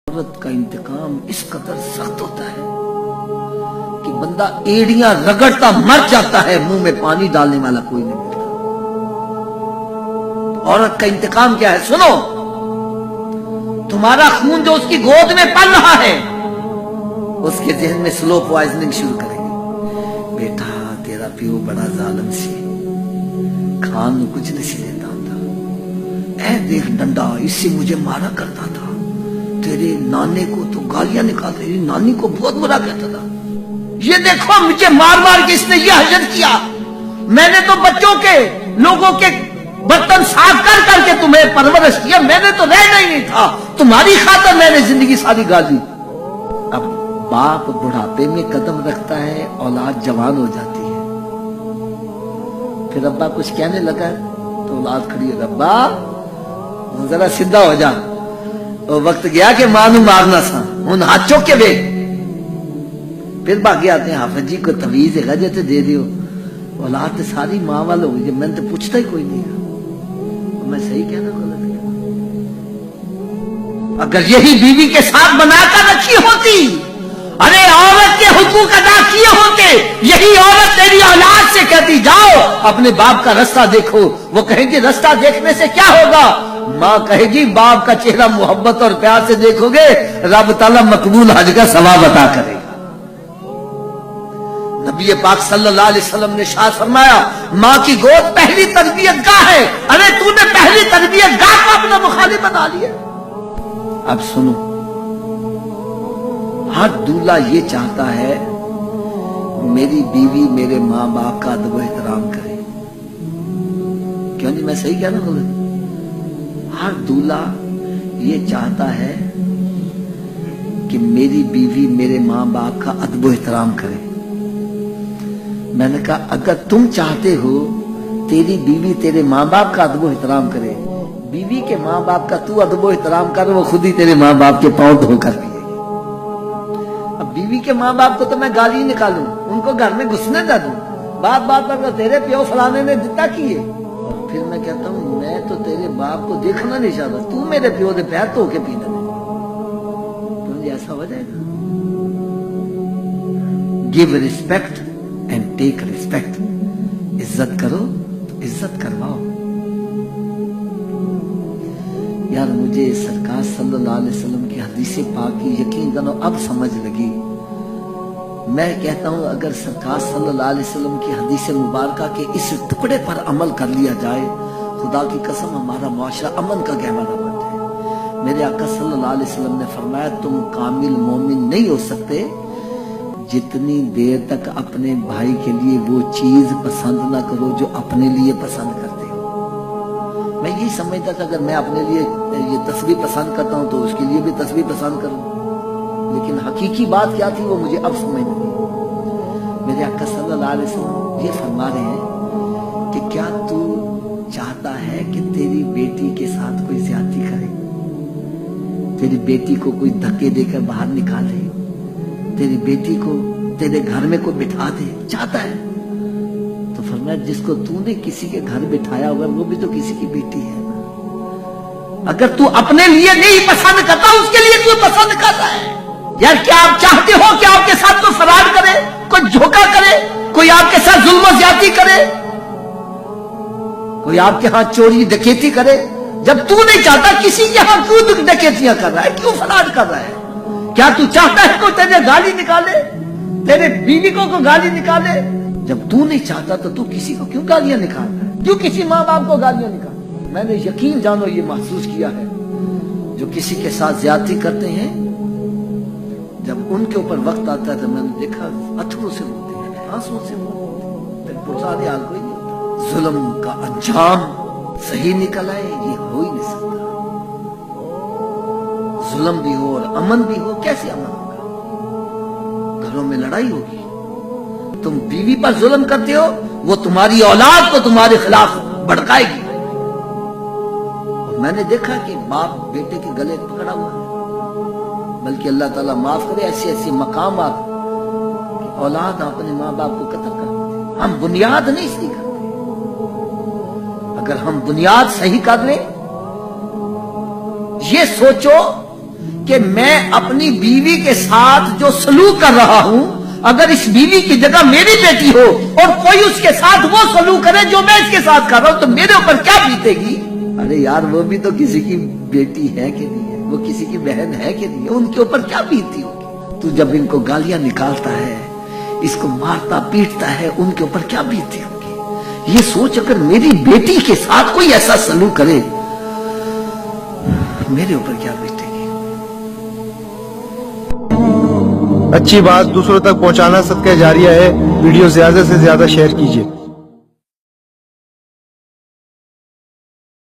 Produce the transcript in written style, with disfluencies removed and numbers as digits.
عورت کا انتقام اس قدر سخت ہوتا ہے کہ بندہ ایڑیاں رگڑتا مر جاتا ہے، منہ میں پانی ڈالنے والا کوئی نہیں ملتا۔ عورت کا انتقام کیا ہے؟ سنو، تمہارا خون جو اس کی گود میں پل رہا ہے، اس کے ذہن میں سلو پوائزننگ شروع کرے گی۔ بیٹا تیرا پیو بڑا ظالم سی، کھان میں کچھ نہیں دیتا تھا، اے دیکھ ڈنڈا اس سے مجھے مارا کرتا تھا، تیرے نانے کو تو گالیاں نکال رہی، نانی کو بہت برا کہتا تھا، یہ دیکھو مجھے مار مار کے اس نے یہ حجر کیا، میں نے تو بچوں کے لوگوں کے برتن صاف کر کر کے تمہیں پرورش کیا، میں نے تو رہنا ہی نہیں تھا، تمہاری خاطر میں نے زندگی ساری گالی۔ اب باپ بڑھاپے میں قدم رکھتا ہے، اولاد جوان ہو جاتی ہے، پھر ابا کچھ کہنے لگا تو اولاد کھڑی ہے، ابا ذرا سیدھا ہو جا، وقت گیا کہ ماں نو مارنا سا، ان ہاتھ چوک کے بے پھر باقی آتے ہیں حافظ جی کو تویز ہے گا جیسے دے دیو، اولاد تو ساری ماں والا ہوگی، جب میں نے تو پوچھتا ہی کوئی نہیں ہے، میں صحیح کہنا غلط کہنا؟ اگر یہی بیوی کے ساتھ بنا کر رکھی ہوتی، ارے عورت کے حقوق ادا کیے ہوتے، یہی عورت تیری اولاد سے کہتی جاؤ اپنے باپ کا رستہ دیکھو، وہ کہیں گے رستہ دیکھنے سے کیا ہوگا؟ ماں کہے گی باپ کا چہرہ محبت اور پیار سے دیکھو گے، رب تعالیٰ مقبول حج کا ثواب عطا کرے گا۔ نبی پاک صلی اللہ علیہ وسلم نے شاہ فرمایا ماں کی گود پہلی تربیت گاہ ہے، ارے تو نے پہلی تربیت گاہ کو اپنا مخالف بنا لیا۔ اب سنو، ہر دولہا یہ چاہتا ہے میری بیوی میرے ماں باپ کا ادب و احترام کرے، کیوں نہیں؟ میں صحیح کہہ رہا ہوں؟ ہر دولہا یہ چاہتا ہے کہ میری بیوی میرے ماں باپ کا ادب و احترام کرے۔ میں نے کہا اگر تم چاہتے ہو تیری بیوی تیرے ماں باپ کا ادب و احترام کرے، بیوی کے ماں باپ کا تو ادب و احترام کر، وہ خود ہی تیرے ماں باپ کے پاؤں دھو کر پیے گی۔ اب بیوی کے ماں باپ کو تو میں گالی نکالوں، ان کو گھر میں گھسنے نہ دوں، بات بات پر تیرے پیو فلانے نے دتا کیے، اور پھر میں کہتا ہوں میں تو تیرے باپ کو دیکھنا نہیں چاہتا، تو میرے پیو دے پیر دھو کے پینا نہیں، تو مجھے ایسا ہو جائے گا۔ Give respect and take respect، عزت کرو تو عزت کرواؤ۔ یار مجھے سرکار صلی اللہ علیہ وسلم کی حدیث پاک کی یقین جانو اب سمجھ لگی۔ میں کہتا ہوں اگر سرکار صلی اللہ علیہ وسلم کی حدیث مبارکہ کے اس ٹکڑے پر عمل کر لیا جائے، خدا کی قسم ہمارا معاشرہ امن کا گہوارہ بن جائے۔ میرے آقا صلی اللہ علیہ وسلم نے فرمایا تم کامل مومن نہیں ہو سکتے جتنی دیر تک اپنے بھائی کے لیے وہ چیز پسند نہ کرو جو اپنے لیے پسند کرتے ہو۔ میں یہی سمجھتا تھا اگر میں اپنے لیے یہ تصویر پسند کرتا ہوں تو اس کے لیے بھی تصویر پسند کروں، لیکن حقیقی بات کیا تھی وہ مجھے اب سمجھ نہیں۔ میرے آقا صلی اللہ علیہ وسلم یہ فرما رہے ہیں کہ کیا تو چاہتا ہے کہ تیری بیٹی کے ساتھ کوئی زیادتی کرے، تیری بیٹی کو کوئی دھکے دے کر باہر نکالے، تیری بیٹی کو تیرے گھر میں کوئی بٹھا دے، چاہتا ہے؟ تو فرمایا جس کو تو نے کسی کے گھر بٹھایا ہوا وہ بھی تو کسی کی بیٹی ہے۔ اگر تو اپنے لیے نہیں پسند کرتا اس کے لیے تو پسند کر رہا ہے۔ یار کیا آپ چاہتے ہو کہ آپ کے ساتھ کوئی فراڈ کرے، کوئی دھوکہ کرے، کوئی آپ کے ساتھ ظلم و زیادتی کرے، کوئی آپ کے ہاں چوری ڈکیتی کرے؟ جب تو نہیں چاہتا کسی کے ہاں کیوں ڈکیتیاں کر رہا ہے، کیوں فراڈ کر رہا ہے؟ کیا تو چاہتا ہے کوئی تیرے گالی نکالے، تیرے بیوی کو کوئی گالی نکالے؟ جب تو نہیں چاہتا تو کسی کو کیوں گالیاں نکال رہا ہے؟ کیوں کسی ماں باپ کو گالیاں نکال؟ میں نے یقین جانو یہ محسوس کیا ہے، جو کسی کے ساتھ زیادتی کرتے ہیں جب ان کے اوپر وقت آتا ہے تو میں نے دیکھا اتھروں سے روتے ہیں، آنسوں سے روتے ہیں، پرساد حال کوئی نہیں ہوتا۔ ظلم کا انجام صحیح نکل آئے یہ ہو ہی نہیں سکتا۔ ظلم بھی ہو اور امن بھی ہو، کیسے امن ہوگا؟ گھروں میں لڑائی ہوگی۔ تم بیوی پر ظلم کرتے ہو، وہ تمہاری اولاد کو تمہارے خلاف بھڑکائے گی۔ اور میں نے دیکھا کہ باپ بیٹے کے گلے پکڑا ہوا ہے، بلکہ اللہ تعالیٰ معاف کرے ایسے ایسے مقامات کہ اولاد اپنے ماں باپ کو قتل کر دیتے۔ ہم بنیاد نہیں صحیح کرتے۔ اگر ہم بنیاد صحیح کر لیں، یہ سوچو کہ میں اپنی بیوی کے ساتھ جو سلوک کر رہا ہوں، اگر اس بیوی کی جگہ میری بیٹی ہو اور کوئی اس کے ساتھ وہ سلوک کرے جو میں اس کے ساتھ کر رہا ہوں، تو میرے اوپر کیا بیتے گی؟ ارے یار، وہ بھی تو کسی کی بیٹی ہے کہ نہیں ہے، وہ کسی کی بہن ہے کہ نہیں ہے، ان کے اوپر کیا بیتی ہوگی؟ تو جب ان کو گالیاں نکالتا ہے، اس کو مارتا پیٹتا ہے، ان کے اوپر کیا بیتی ہوگی؟ یہ سوچ، اگر میری بیٹی کے ساتھ کوئی ایسا سلوک کرے، میرے اوپر کیا بیتے گی؟ اچھی بات دوسروں تک پہنچانا صدقہ جاریہ ہے. ویڈیو زیادہ سے زیادہ شیئر کیجیے.